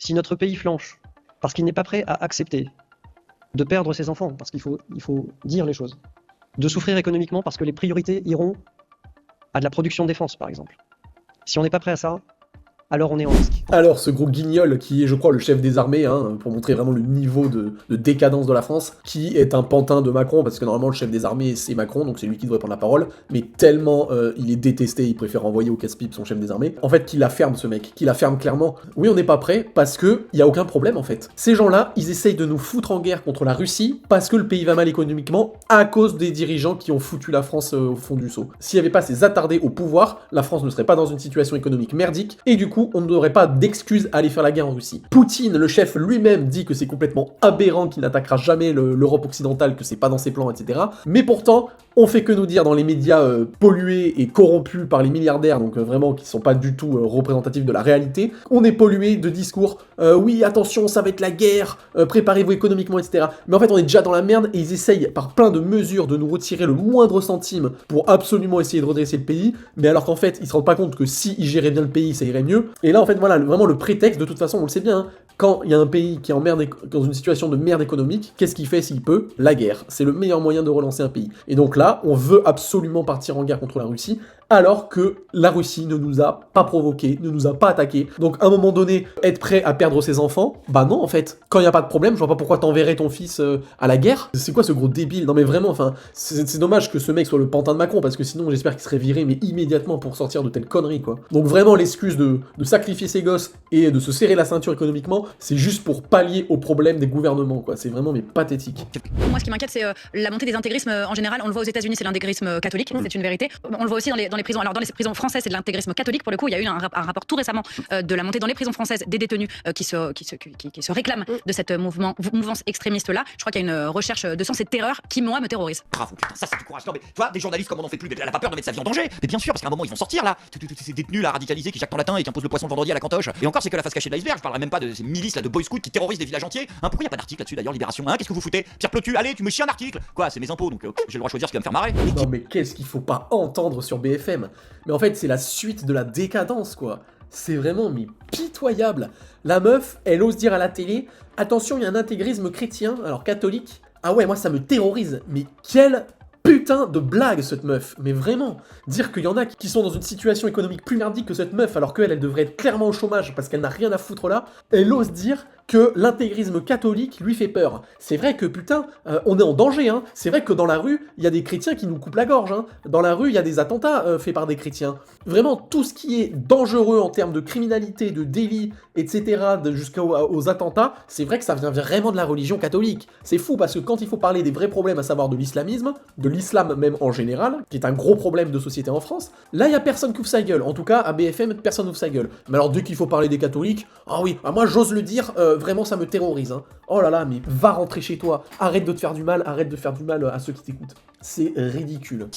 Si notre pays flanche, parce qu'il n'est pas prêt à accepter de perdre ses enfants, parce qu'il faut dire les choses, de souffrir économiquement parce que les priorités iront à de la production de défense, par exemple. Si on n'est pas prêt à ça, alors on est en risque. Alors, ce gros guignol qui est, je crois, le chef des armées, hein, pour montrer vraiment le niveau de décadence de la France, qui est un pantin de Macron, parce que normalement, le chef des armées, c'est Macron, donc c'est lui qui devrait prendre la parole, mais tellement il est détesté, il préfère envoyer au casse-pipe son chef des armées, en fait, qu'il la ferme, ce mec, qu'il la ferme clairement. Oui, on n'est pas prêt, parce que y a aucun problème, en fait. Ces gens-là, ils essayent de nous foutre en guerre contre la Russie, parce que le pays va mal économiquement, à cause des dirigeants qui ont foutu la France au fond du seau. S'il n'y avait pas ces attardés au pouvoir, la France ne serait pas dans une situation économique merdique, et du coup, on n'aurait pas d'excuses à aller faire la guerre en Russie. Poutine, le chef lui-même, dit que c'est complètement aberrant, qu'il n'attaquera jamais l'Europe occidentale, que c'est pas dans ses plans, etc. Mais pourtant, on fait que nous dire dans les médias pollués et corrompus par les milliardaires, donc vraiment qui sont pas du tout représentatifs de la réalité, on est pollué de discours, oui, attention, ça va être la guerre, préparez-vous économiquement, etc. Mais en fait, on est déjà dans la merde et ils essayent par plein de mesures de nous retirer le moindre centime pour absolument essayer de redresser le pays, mais alors qu'en fait, ils se rendent pas compte que si ils géraient bien le pays, ça irait mieux. Et là, en fait, voilà, vraiment le prétexte, de toute façon, on le sait bien, hein, quand il y a un pays qui est dans une situation de merde économique, qu'est-ce qu'il fait s'il peut? La guerre. C'est le meilleur moyen de relancer un pays. Et donc là, on veut absolument partir en guerre contre la Russie, alors que la Russie ne nous a pas provoqué, ne nous a pas attaqué. Donc à un moment donné, être prêt à perdre ses enfants, bah non en fait. Quand il n'y a pas de problème, je vois pas pourquoi t'enverrais ton fils à la guerre. C'est quoi ce gros débile? Non mais vraiment, enfin, c'est dommage que ce mec soit le pantin de Macron, parce que sinon j'espère qu'il serait viré, mais immédiatement pour sortir de telles conneries quoi. Donc vraiment l'excuse de sacrifier ses gosses et de se serrer la ceinture économiquement, c'est juste pour pallier aux problèmes des gouvernements quoi. C'est vraiment mais pathétique. Moi ce qui m'inquiète c'est la montée des intégrismes en général. On le voit aux États-Unis, c'est l'intégrisme catholique, c'est une vérité. On le voit aussi dans les prisons. Alors dans les prisons françaises, c'est de l'intégrisme catholique pour le coup. Il y a eu un rapport tout récemment de la montée dans les prisons françaises des détenus qui se réclament de cette mouvance extrémiste là. Je crois qu'il y a une recherche de sens et de terreur qui moi me terrorise. Bravo, putain, ça c'est du courage. Non mais toi, des journalistes comme on en fait plus, elle a pas peur de mettre sa vie en danger. Mais bien sûr, parce qu'à un moment ils vont sortir là. Ces détenus là radicalisés qui jactent en latin et qui imposent le poisson le vendredi à la cantoche. Et encore c'est que la face cachée de l'iceberg. Je parlerai même pas de ces milices là de boy scouts qui terrorisent des villages entiers. Hein, pourquoi y a pas d'article là-dessus d'ailleurs, Libération? Hein, qu'est-ce que vous foutez? Pierre Plotu, allez, tu me chies un article. Quoi, c'est mes impôts donc j'ai le droit de choisir ce qui va me faire marrer. Non mais qu'est-ce qu'il faut pas entendre sur BFM? Mais en fait c'est la suite de la décadence quoi. C'est vraiment mais pitoyable. La meuf, elle ose dire à la télé, attention il y a un intégrisme chrétien, alors catholique. Ah ouais moi ça me terrorise. Mais quelle putain de blague cette meuf, mais vraiment, dire qu'il y en a qui sont dans une situation économique plus merdique que cette meuf alors qu'elle devrait être clairement au chômage parce qu'elle n'a rien à foutre là, elle ose dire que l'intégrisme catholique lui fait peur. C'est vrai que putain, on est en danger, hein. C'est vrai que dans la rue, il y a des chrétiens qui nous coupent la gorge, hein. Dans la rue, il y a des attentats faits par des chrétiens. Vraiment, tout ce qui est dangereux en termes de criminalité, de délit, etc., jusqu'aux attentats, c'est vrai que ça vient vraiment de la religion catholique. C'est fou parce que quand il faut parler des vrais problèmes, à savoir de l'islamisme, de l'islam même en général, qui est un gros problème de société en France, là, il y a personne qui ouvre sa gueule. En tout cas, à BFM, personne n'ouvre sa gueule. Mais alors, dès qu'il faut parler des catholiques, ah oui, bah moi j'ose le dire, vraiment ça me terrorise. Hein. Oh là là, mais va rentrer chez toi. Arrête de te faire du mal, arrête de faire du mal à ceux qui t'écoutent. C'est ridicule.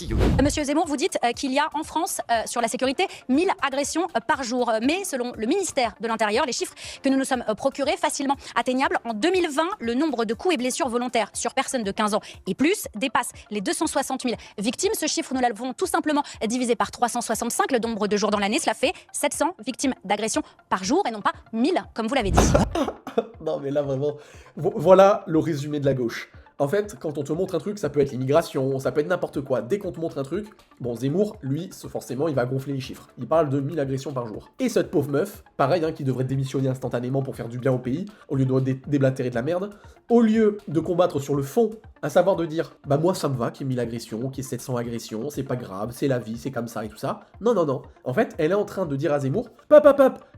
Monsieur Zemmour, vous dites qu'il y a en France, sur la sécurité, 1000 agressions par jour. Mais selon le ministère de l'Intérieur, les chiffres que nous nous sommes procurés, facilement atteignables, en 2020, le nombre de coups et blessures volontaires sur personnes de 15 ans et plus dépasse les 260 000 victimes. Ce chiffre, nous l'avons tout simplement divisé par 365, le nombre de jours dans l'année. Cela fait 700 victimes d'agression par jour et non pas 1000, comme vous l'avez dit. Non mais là vraiment, voilà le résumé de la gauche. En fait, quand on te montre un truc, ça peut être l'immigration, ça peut être n'importe quoi. Dès qu'on te montre un truc, bon, Zemmour, lui, forcément, il va gonfler les chiffres. Il parle de 1000 agressions par jour. Et cette pauvre meuf, pareil, hein, qui devrait démissionner instantanément pour faire du bien au pays, au lieu de déblatérer de la merde, au lieu de combattre sur le fond, à savoir de dire, bah moi ça me va qu'il y ait 1000 agressions, qu'il y ait 700 agressions, c'est pas grave, c'est la vie, c'est comme ça et tout ça. Non, non, non. En fait, elle est en train de dire à Zemmour, pop,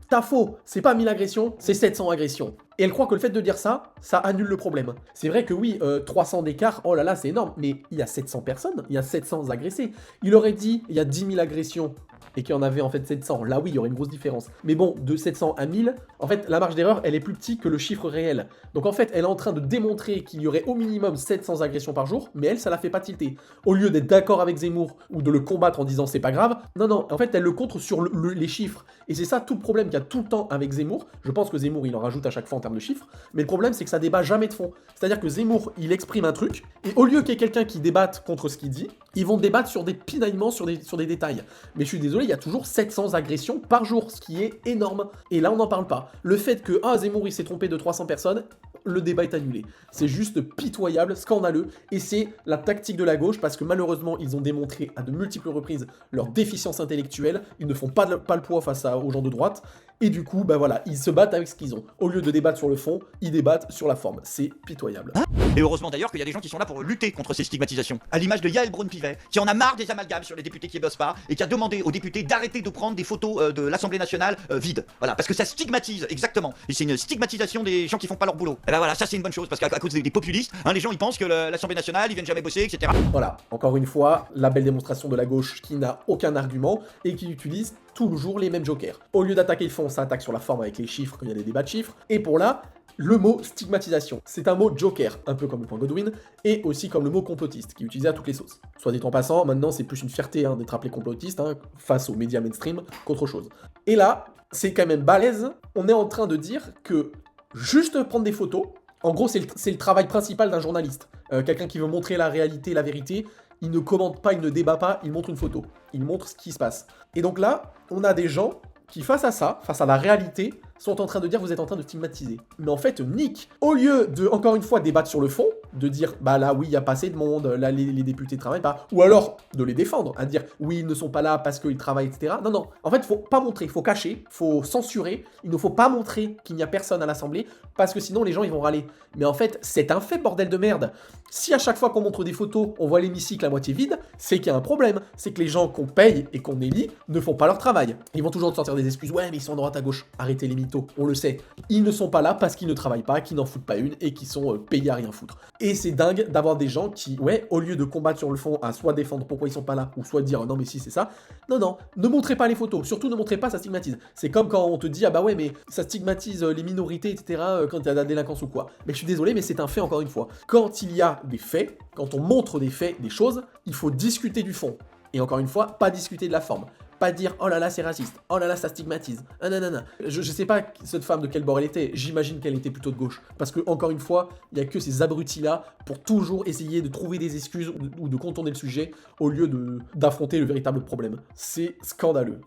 t'as faux, c'est pas 1000 agressions, c'est 700 agressions. Et elle croit que le fait de dire ça, ça annule le problème. C'est vrai que oui, 300 d'écart, oh là là, c'est énorme, mais il y a 700 personnes, il y a 700 agressés. Il aurait dit, il y a 10 000 agressions, et qu'il y en avait en fait 700. Là oui, il y aurait une grosse différence. Mais bon, de 700 à 1000, en fait, la marge d'erreur, elle est plus petite que le chiffre réel. Donc en fait, elle est en train de démontrer qu'il y aurait au minimum 700 agressions par jour, mais elle, ça la fait pas tilter. Au lieu d'être d'accord avec Zemmour, ou de le combattre en disant c'est pas grave, non, non, en fait, elle le contre sur les chiffres. Et c'est ça tout le problème qu'il y a tout le temps avec Zemmour. Je pense que Zemmour, il en rajoute à chaque fois termes de chiffres, mais le problème c'est que ça débat jamais de fond. C'est-à-dire que Zemmour, il exprime un truc, et au lieu qu'il y ait quelqu'un qui débatte contre ce qu'il dit, ils vont débattre sur des pinaillements, sur des détails. Mais je suis désolé, il y a toujours 700 agressions par jour, ce qui est énorme. Et là, on n'en parle pas. Le fait que Zemmour, il s'est trompé de 300 personnes, le débat est annulé. C'est juste pitoyable, scandaleux, et c'est la tactique de la gauche, parce que malheureusement, ils ont démontré à de multiples reprises leur déficience intellectuelle, ils ne font pas le poids face aux gens de droite, et du coup, bah voilà, ils se battent avec ce qu'ils ont. Au lieu de débattre sur le fond, ils débattent sur la forme. C'est pitoyable. Et heureusement d'ailleurs qu'il y a des gens qui sont là pour lutter contre ces stigmatisations. À l'image de Yael Braun-Pivet, qui en a marre des amalgames sur les députés qui bossent pas, et qui a demandé aux députés d'arrêter de prendre des photos de l'Assemblée nationale vides. Voilà, parce que ça stigmatise, exactement. Et c'est une stigmatisation des gens qui font pas leur boulot. Et ben voilà, ça c'est une bonne chose, parce qu'à cause des populistes, les gens ils pensent que l'Assemblée nationale, ils viennent jamais bosser, etc. Voilà, encore une fois, la belle démonstration de la gauche qui n'a aucun argument, et qui utilise toujours les mêmes jokers. Au lieu d'attaquer le fond, ça attaque sur la forme avec les chiffres, quand il y a des débats de chiffres, et pour là, le mot stigmatisation, c'est un mot joker, un peu comme le point Godwin, et aussi comme le mot complotiste, qui est utilisé à toutes les sauces. Soit dit en passant, maintenant c'est plus une fierté d'être appelé complotiste, face aux médias mainstream, qu'autre chose. Et là, c'est quand même balèze, on est en train de dire que juste prendre des photos, en gros c'est le travail principal d'un journaliste. Quelqu'un qui veut montrer la réalité, la vérité, il ne commente pas, il ne débat pas, il montre une photo. Il montre ce qui se passe. Et donc là, on a des gens qui, face à ça, face à la réalité, sont en train de dire vous êtes en train de stigmatiser. Mais en fait, nique. Au lieu de, encore une fois, débattre sur le fond, de dire bah là, oui, il y a pas assez de monde, là, les députés travaillent pas, ou alors de les défendre, à dire oui, ils ne sont pas là parce qu'ils travaillent, etc. Non, non. En fait, il faut pas montrer, il faut cacher, il faut censurer, il ne faut pas montrer qu'il n'y a personne à l'Assemblée, parce que sinon les gens ils vont râler. Mais en fait, c'est un fait, bordel de merde. Si à chaque fois qu'on montre des photos, on voit l'hémicycle à moitié vide, c'est qu'il y a un problème. C'est que les gens qu'on paye et qu'on élit ne font pas leur travail. Ils vont toujours sortir des excuses. Ouais, mais ils sont à droite à gauche. Arrêtez les mythos, on le sait. Ils ne sont pas là parce qu'ils ne travaillent pas, qu'ils n'en foutent pas une et qu'ils sont payés à rien foutre. Et c'est dingue d'avoir des gens qui, ouais, au lieu de combattre sur le fond à soit défendre pourquoi ils sont pas là, ou soit dire non mais si c'est ça, non, non, ne montrez pas les photos. Surtout ne montrez pas, ça stigmatise. C'est comme quand on te dit, ah bah ouais, mais ça stigmatise les minorités, etc., quand il y a de la délinquance ou quoi. Mais je suis désolé, mais c'est un fait encore une fois. Quand il y a des faits, quand on montre des faits, des choses, il faut discuter du fond. Et encore une fois, pas discuter de la forme. Pas dire oh là là c'est raciste, oh là là ça stigmatise, nanana. Je sais pas cette femme de quel bord elle était, j'imagine qu'elle était plutôt de gauche. Parce que encore une fois, il y a que ces abrutis là pour toujours essayer de trouver des excuses ou de contourner le sujet au lieu d'affronter le véritable problème. C'est scandaleux.